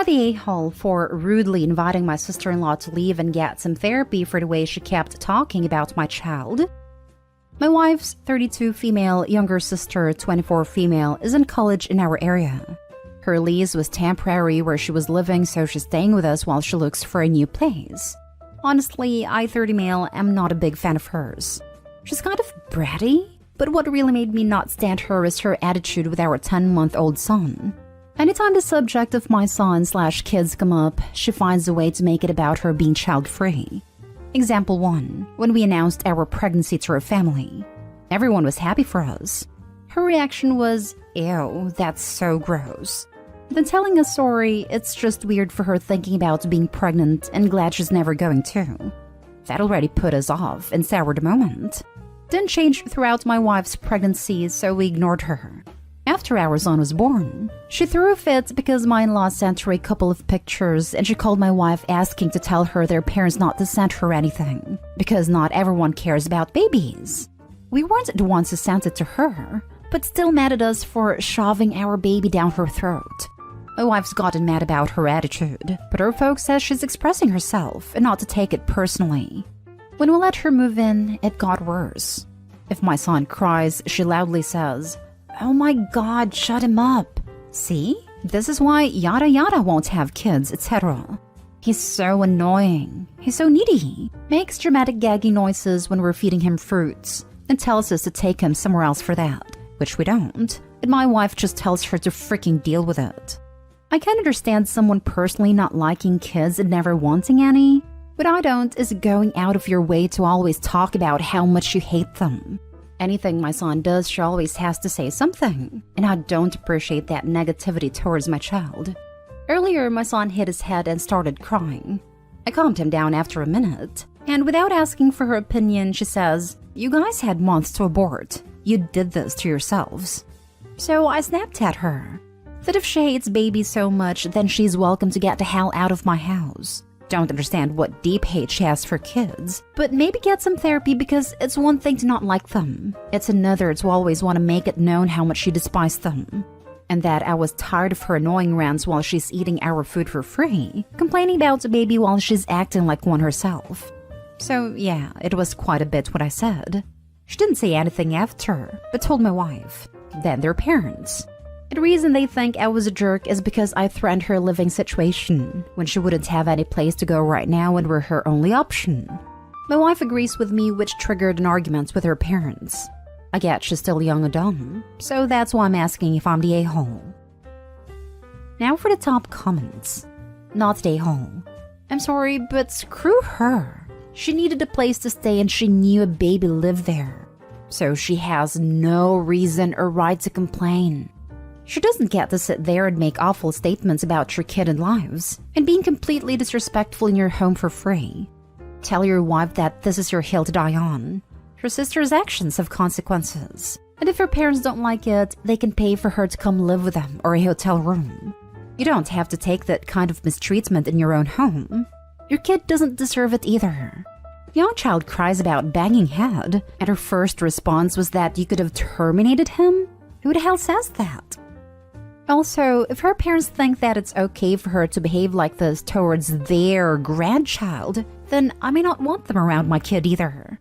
I the a-hole for rudely inviting my sister-in-law to leave and get some therapy for the way she kept talking about my child? My wife's 32 female younger sister, 24 female, is in college in our area. Her lease was temporary where she was living, so she's staying with us while she looks for a new place. Honestly, I, 30 male, am not a big fan of hers. She's kind of bratty, but what really made me not stand her is her attitude with our 10-month-old son. Anytime the subject of my son/kids come up, she finds a way to make it about her being child-free. Example 1, when we announced our pregnancy to her family. Everyone was happy for us. Her reaction was, "Ew, that's so gross." Then telling us sorry, it's just weird for her thinking about being pregnant and glad she's never going to. That already put us off and soured the moment. Didn't change throughout my wife's pregnancy, so we ignored her. After our son was born, she threw a fit because my in-law sent her a couple of pictures and she called my wife asking to tell her their parents not to send her anything, because not everyone cares about babies. We weren't the ones who sent it to her, but still mad at us for shoving our baby down her throat. My wife's gotten mad about her attitude, but her folks says she's expressing herself and not to take it personally. When we let her move in, it got worse. If my son cries, she loudly says, "Oh my God, shut him up. See? This is why yada yada won't have kids, etc. He's so annoying. He's so needy. Makes dramatic gagging noises when we're feeding him fruits and tells us to take him somewhere else for that, which we don't. And my wife just tells her to freaking deal with it. I can understand someone personally not liking kids and never wanting any. What I don't is going out of your way to always talk about how much you hate them. Anything my son does, she always has to say something, and I don't appreciate that negativity towards my child. Earlier, my son hit his head and started crying. I calmed him down after a minute, and without asking for her opinion, she says, "You guys had months to abort. You did this to yourselves." So I snapped at her that if she hates babies so much, then she's welcome to get the hell out of my house. Don't understand what deep hate she has for kids, but maybe get some therapy, because it's one thing to not like them. It's another to always want to make it known how much she despised them. And that I was tired of her annoying rants while she's eating our food for free, complaining about the baby while she's acting like one herself. So yeah, it was quite a bit what I said. She didn't say anything after, but told my wife, then their parents. The reason they think I was a jerk is because I threatened her living situation when she wouldn't have any place to go right now and we're her only option. My wife agrees with me, which triggered an argument with her parents. I get she's still young and dumb, so that's why I'm asking if I'm the a-hole. Now for the top comments. Not the a-hole. I'm sorry, but screw her. She needed a place to stay and she knew a baby lived there. So she has no reason or right to complain. She doesn't get to sit there and make awful statements about your kid and lives, and being completely disrespectful in your home for free. Tell your wife that this is your hill to die on. Her sister's actions have consequences, and if her parents don't like it, they can pay for her to come live with them or a hotel room. You don't have to take that kind of mistreatment in your own home. Your kid doesn't deserve it either. Young child cries about banging head, and her first response was that you could have terminated him? Who the hell says that? Also, if her parents think that it's okay for her to behave like this towards their grandchild, then I may not want them around my kid either.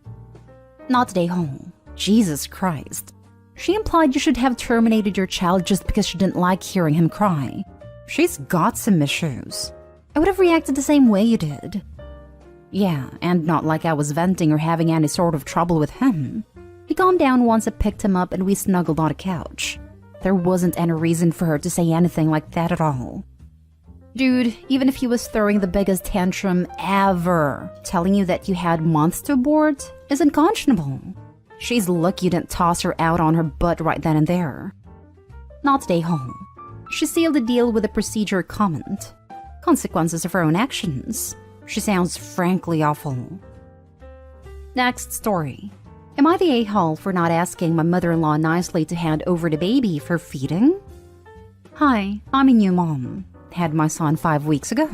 Not today home. Jesus Christ. She implied you should have terminated your child just because she didn't like hearing him cry. She's got some issues. I would have reacted the same way you did. Yeah, and not like I was venting or having any sort of trouble with him. He calmed down once I picked him up and we snuggled on a couch. There wasn't any reason for her to say anything like that at all. Dude, even if he was throwing the biggest tantrum ever, telling you that you had months to abort is unconscionable. She's lucky you didn't toss her out on her butt right then and there. Not today home. She sealed the deal with a procedure comment. Consequences of her own actions. She sounds frankly awful. Next story. Am I the a-hole for not asking my mother-in-law nicely to hand over the baby for feeding? Hi, I'm a new mom. Had my son 5 weeks ago.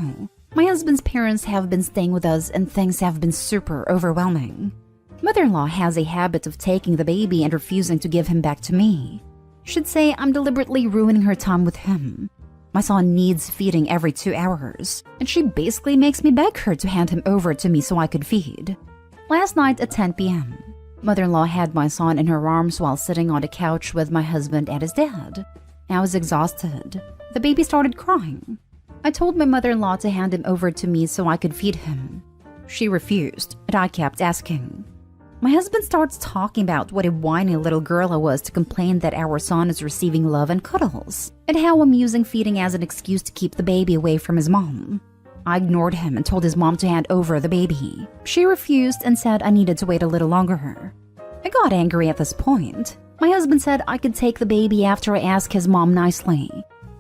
My husband's parents have been staying with us and things have been super overwhelming. Mother-in-law has a habit of taking the baby and refusing to give him back to me. Should say I'm deliberately ruining her time with him. My son needs feeding every 2 hours, and she basically makes me beg her to hand him over to me so I could feed. Last night at 10 p.m., mother-in-law had my son in her arms while sitting on the couch with my husband and his dad. I was exhausted. The baby started crying. I told my mother-in-law to hand him over to me so I could feed him. She refused, and I kept asking. My husband starts talking about what a whiny little girl I was to complain that our son is receiving love and cuddles, and how I'm using feeding as an excuse to keep the baby away from his mom. I ignored him and told his mom to hand over the baby. She refused and said I needed to wait a little longer. I got angry at this point. My husband said I could take the baby after I asked his mom nicely.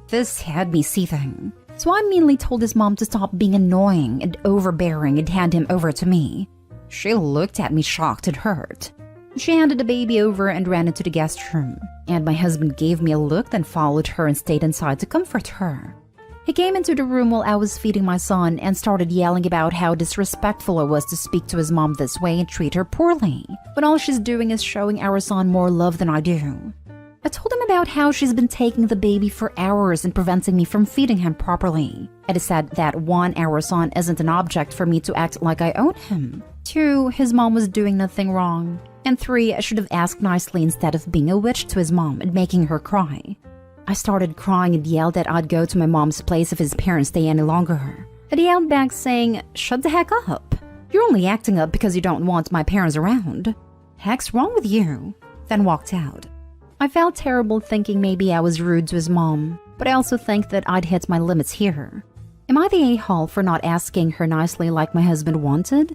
This had me seething, so I meanly told his mom to stop being annoying and overbearing and hand him over to me. She looked at me shocked and hurt. She handed the baby over and ran into the guest room, and my husband gave me a look, then followed her and stayed inside to comfort her. He came into the room while I was feeding my son and started yelling about how disrespectful I was to speak to his mom this way and treat her poorly, when all she's doing is showing our son more love than I do. I told him about how she's been taking the baby for hours and preventing me from feeding him properly. And he said that 1, our son isn't an object for me to act like I own him. 2, his mom was doing nothing wrong. And 3, I should have asked nicely instead of being a witch to his mom and making her cry. I started crying and yelled that I'd go to my mom's place if his parents stay any longer. And he yelled back saying, "Shut the heck up. You're only acting up because you don't want my parents around. Heck's wrong with you?" Then walked out. I felt terrible thinking maybe I was rude to his mom, but I also think that I'd hit my limits here. Am I the a-hole for not asking her nicely like my husband wanted?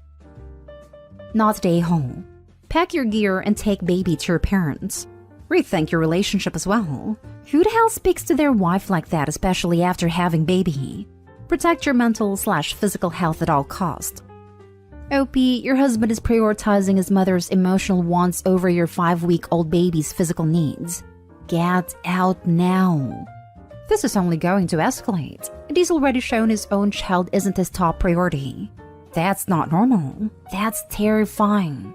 Not the a-hole. Pack your gear and take baby to your parents. Rethink your relationship as well. Who the hell speaks to their wife like that, especially after having baby? Protect your mental/physical health at all cost. OP, your husband is prioritizing his mother's emotional wants over your 5-week-old baby's physical needs. Get out now. This is only going to escalate, and he's already shown his own child isn't his top priority. That's not normal. That's terrifying.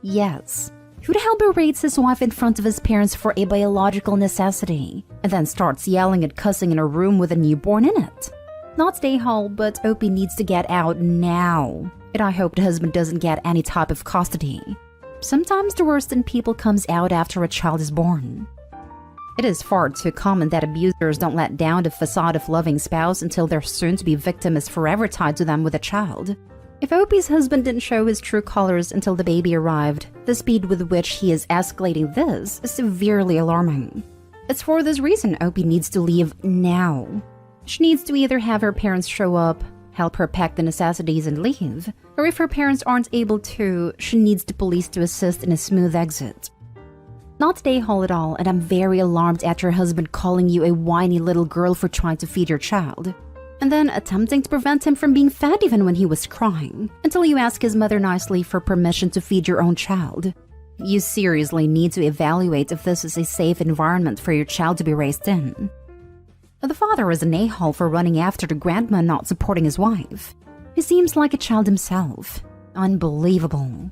Yes. Who the hell berates his wife in front of his parents for a biological necessity, and then starts yelling and cussing in a room with a newborn in it? Not stay home, but OP needs to get out now. And I hope the husband doesn't get any type of custody. Sometimes the worst in people comes out after a child is born. It is far too common that abusers don't let down the facade of loving spouse until their soon-to-be victim is forever tied to them with a child. If OP's husband didn't show his true colors until the baby arrived, the speed with which he is escalating this is severely alarming. It's for this reason OP needs to leave now. She needs to either have her parents show up, help her pack the necessities and leave, or if her parents aren't able to, she needs the police to assist in a smooth exit. Not the a-hole at all, and I'm very alarmed at your husband calling you a whiny little girl for trying to feed your child, and then attempting to prevent him from being fed even when he was crying, until you ask his mother nicely for permission to feed your own child. You seriously need to evaluate if this is a safe environment for your child to be raised in. The father is an a-hole for running after the grandma and not supporting his wife. He seems like a child himself. Unbelievable.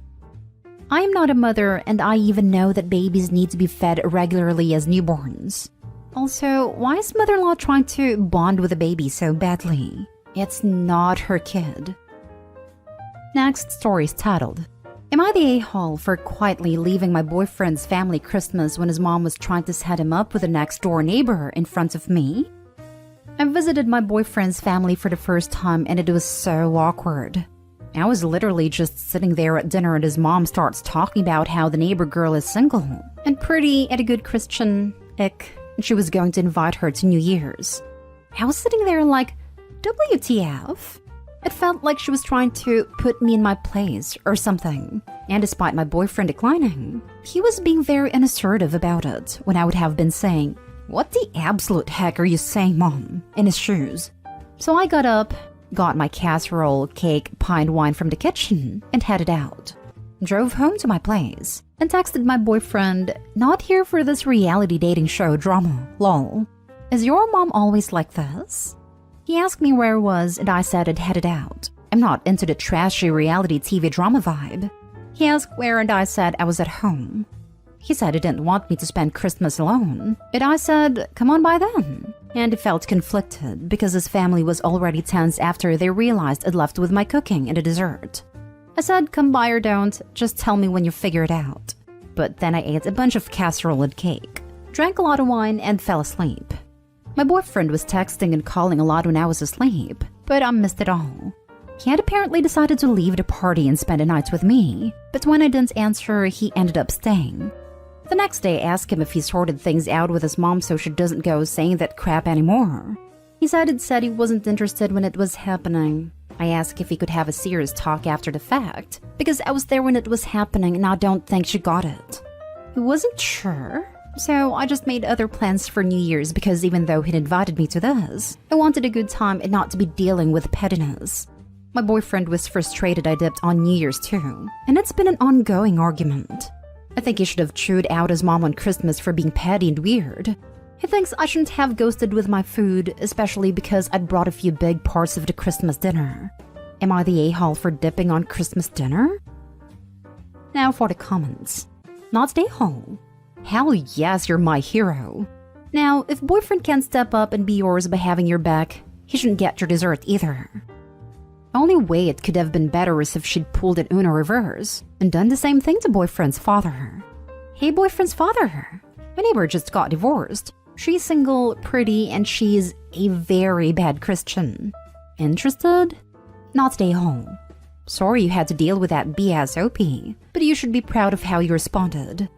I am not a mother, and I even know that babies need to be fed regularly as newborns. Also, why is mother-in-law trying to bond with a baby so badly? It's not her kid. Next story is titled, Am I the a-hole for quietly leaving my boyfriend's family Christmas when his mom was trying to set him up with a next-door neighbor in front of me? I visited my boyfriend's family for the first time and it was so awkward. I was literally just sitting there at dinner and his mom starts talking about how the neighbor girl is single and pretty and a good Christian, and she was going to invite her to New Year's. I was sitting there like, WTF? It felt like she was trying to put me in my place or something. And despite my boyfriend declining, he was being very unassertive about it when I would have been saying, "What the absolute heck are you saying, Mom?" in his shoes. So I got up, got my casserole, cake, pint wine from the kitchen, and headed out. Drove home to my place, and texted my boyfriend, "Not here for this reality dating show drama, lol. Is your mom always like this?" He asked me where I was, and I said I'd headed out. I'm not into the trashy reality TV drama vibe. He asked where, and I said I was at home. He said he didn't want me to spend Christmas alone, and I said, "Come on by then." And he felt conflicted because his family was already tense after they realized I'd left with my cooking and a dessert. I said, come by or don't, just tell me when you figure it out. But then I ate a bunch of casserole and cake, drank a lot of wine, and fell asleep. My boyfriend was texting and calling a lot when I was asleep, but I missed it all. He had apparently decided to leave the party and spend a night with me, but when I didn't answer, he ended up staying. The next day, I asked him if he sorted things out with his mom so she doesn't go saying that crap anymore. He said he wasn't interested when it was happening. I asked if he could have a serious talk after the fact, because I was there when it was happening and I don't think she got it. He wasn't sure, so I just made other plans for New Year's because even though he'd invited me to this, I wanted a good time and not to be dealing with pettiness. My boyfriend was frustrated I dipped on New Year's too, and it's been an ongoing argument. I think he should have chewed out his mom on Christmas for being petty and weird. He thinks I shouldn't have ghosted with my food, especially because I'd brought a few big parts of the Christmas dinner. Am I the a-hole for dipping on Christmas dinner? Now for the comments. Not the a-hole. Hell yes, you're my hero. Now, if boyfriend can't step up and be yours by having your back, he shouldn't get your dessert either. Only way it could have been better is if she'd pulled an Uno reverse and done the same thing to boyfriend's father. Hey, boyfriend's father. My neighbor just got divorced. She's single, pretty, and she's a very bad Christian. Interested? Not stay home. Sorry you had to deal with that BS OP, but you should be proud of how you responded.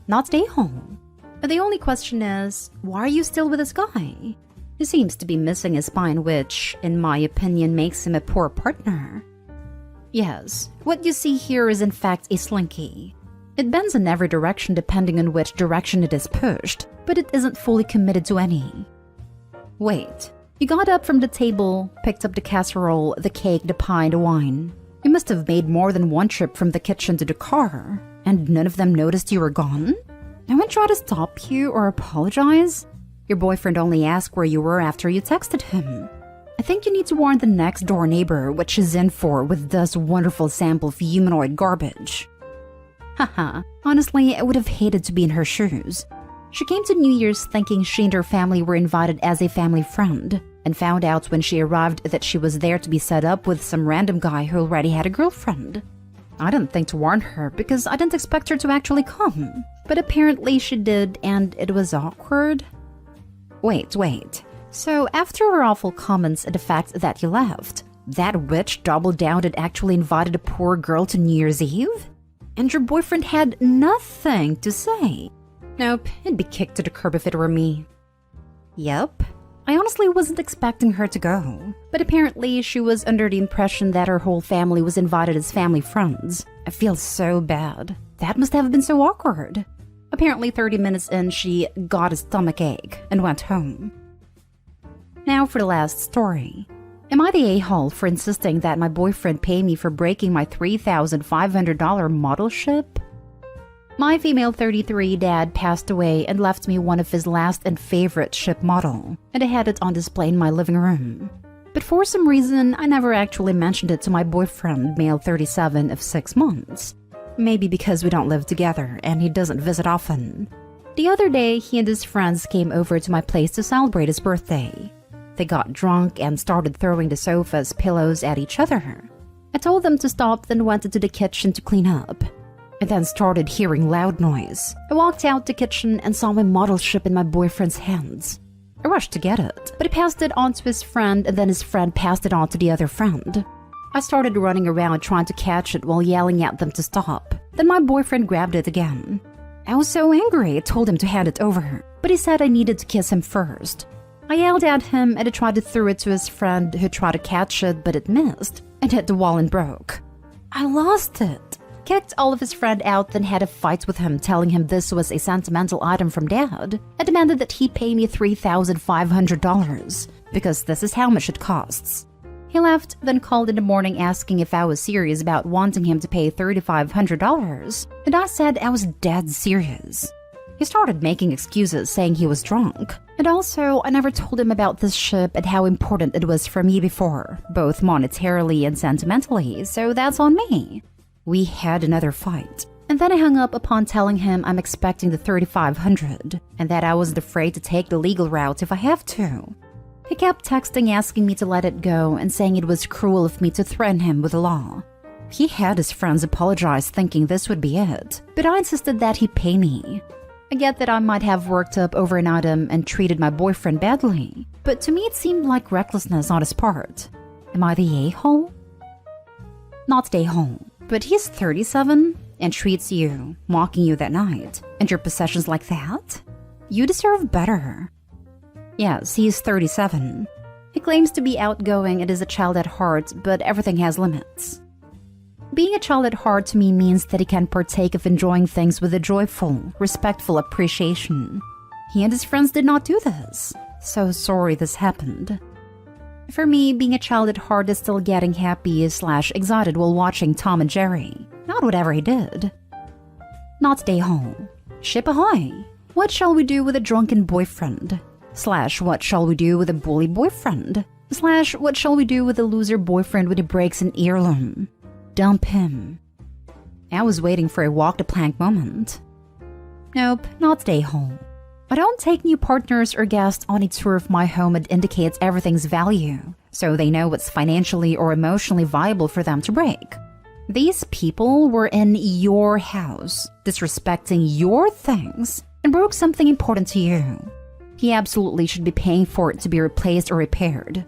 Not stay home. The only question is, why are you still with this guy? He seems to be missing a spine, which, in my opinion, makes him a poor partner. Yes, what you see here is in fact a slinky. It bends in every direction depending on which direction it is pushed, but it isn't fully committed to any. Wait, you got up from the table, picked up the casserole, the cake, the pie, the wine. You must have made more than one trip from the kitchen to the car, and none of them noticed you were gone? No one tried to stop you or apologize? Your boyfriend only asked where you were after you texted him. I think you need to warn the next door neighbor what she's in for with this wonderful sample of humanoid garbage. Haha, honestly, I would have hated to be in her shoes. She came to New Year's thinking she and her family were invited as a family friend, and found out when she arrived that she was there to be set up with some random guy who already had a girlfriend. I didn't think to warn her because I didn't expect her to actually come, but apparently she did, and it was awkward. Wait. So after her awful comments and the fact that you left, that witch doubled down and actually invited a poor girl to New Year's Eve? And your boyfriend had nothing to say? Nope, it'd be kicked to the curb if it were me. Yep. I honestly wasn't expecting her to go, but apparently she was under the impression that her whole family was invited as family friends. I feel so bad. That must have been so awkward. Apparently 30 minutes in, she got a stomachache and went home. Now for the last story. Am I the a-hole for insisting that my boyfriend pay me for breaking my $3,500 model ship? My female 33 dad passed away and left me one of his last and favorite ship model, and I had it on display in my living room. But for some reason, I never actually mentioned it to my boyfriend, male 37 of 6 months. Maybe because we don't live together and he doesn't visit often. The other day, he and his friends came over to my place to celebrate his birthday. They got drunk and started throwing the sofa's pillows at each other. I told them to stop, then went into the kitchen to clean up. I then started hearing loud noise. I walked out the kitchen and saw my model ship in my boyfriend's hands. I rushed to get it, but he passed it on to his friend, and then his friend passed it on to the other friend. I started running around trying to catch it while yelling at them to stop. Then my boyfriend grabbed it again. I was so angry I told him to hand it over, but he said I needed to kiss him first. I yelled at him and I tried to throw it to his friend who tried to catch it, but it missed and hit the wall and broke. I lost it. Kicked all of his friend out, then had a fight with him, telling him this was a sentimental item from dad. I demanded that he pay me $3,500 because this is how much it costs. He left, then called in the morning asking if I was serious about wanting him to pay $3,500, and I said I was dead serious. He started making excuses, saying he was drunk. And also, I never told him about this ship and how important it was for me before, both monetarily and sentimentally, so that's on me. We had another fight. And then I hung up upon telling him I'm expecting the 3,500 and that I wasn't afraid to take the legal route if I have to. He kept texting asking me to let it go and saying it was cruel of me to threaten him with the law. He had his friends apologize thinking this would be it, but I insisted that he pay me. I get that I might have worked up over an item and treated my boyfriend badly, but to me it seemed like recklessness on his part. Am I the a-hole? Not the a-hole, but he's 37 and treats you, mocking you that night, and your possessions like that? You deserve better. Yes, he's 37. He claims to be outgoing and is a child at heart, but everything has limits. Being a child at heart to me means that he can partake of enjoying things with a joyful, respectful appreciation. He and his friends did not do this. So sorry this happened. For me, being a child at heart is still getting happy/excited while watching Tom and Jerry, not whatever he did. Not stay home. Ship ahoy! What shall we do with a drunken boyfriend? / what shall we do with a bully boyfriend? / what shall we do with a loser boyfriend when he breaks an earlobe? Dump him. I was waiting for a walk the plank moment. Nope, not stay home. I don't take new partners or guests on a tour of my home that indicates everything's value, so they know what's financially or emotionally viable for them to break. These people were in your house, disrespecting your things, and broke something important to you. He absolutely should be paying for it to be replaced or repaired.